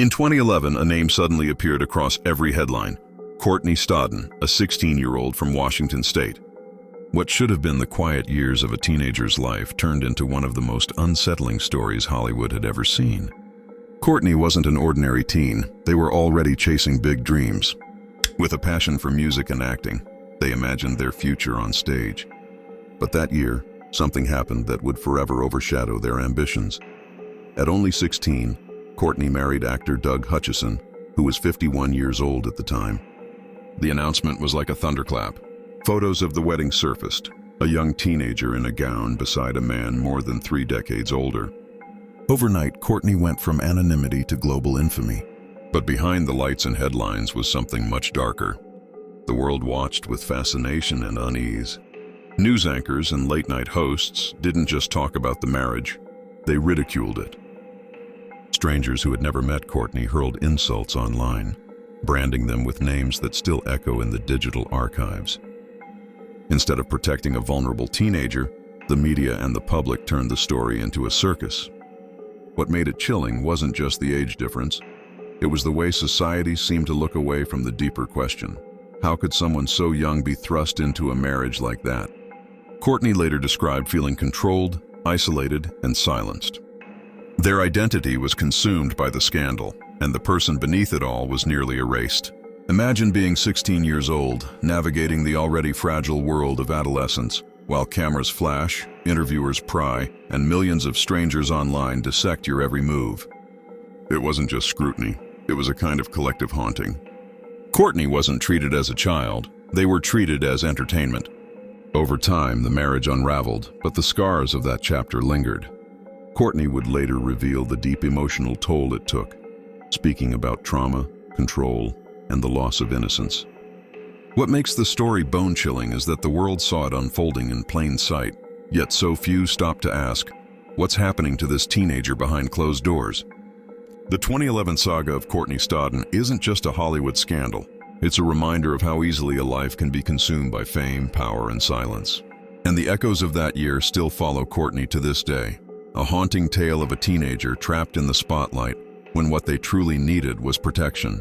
In 2011, a name suddenly appeared across every headline: Courtney Stodden, a 16-year-old from Washington State. What should have been the quiet years of a teenager's life turned into one of the most unsettling stories Hollywood had ever seen. Courtney wasn't an ordinary teen. They were already chasing big dreams. With a passion for music and acting, they imagined their future on stage. But that year, something happened that would forever overshadow their ambitions. At only 16, Courtney married actor Doug Hutchison, who was 51 years old at the time. The announcement was like a thunderclap. Photos of the wedding surfaced, a young teenager in a gown beside a man more than 3 decades older. Overnight, Courtney went from anonymity to global infamy. But behind the lights and headlines was something much darker. The world watched with fascination and unease. News anchors and late-night hosts didn't just talk about the marriage, they ridiculed it. Strangers who had never met Courtney hurled insults online, branding them with names that still echo in the digital archives. Instead of protecting a vulnerable teenager, the media and the public turned the story into a circus. What made it chilling wasn't just the age difference. It was the way society seemed to look away from the deeper question: how could someone so young be thrust into a marriage like that? Courtney later described feeling controlled, isolated, and silenced. Their identity was consumed by the scandal, and the person beneath it all was nearly erased. Imagine being 16 years old, navigating the already fragile world of adolescence, while cameras flash, interviewers pry, and millions of strangers online dissect your every move. It wasn't just scrutiny, it was a kind of collective haunting. Courtney wasn't treated as a child, they were treated as entertainment. Over time, the marriage unraveled, but the scars of that chapter lingered. Courtney would later reveal the deep emotional toll it took, speaking about trauma, control, and the loss of innocence. What makes the story bone-chilling is that the world saw it unfolding in plain sight, yet so few stopped to ask, what's happening to this teenager behind closed doors? The 2011 saga of Courtney Stodden isn't just a Hollywood scandal. It's a reminder of how easily a life can be consumed by fame, power, and silence. And the echoes of that year still follow Courtney to this day, a haunting tale of a teenager trapped in the spotlight when what they truly needed was protection.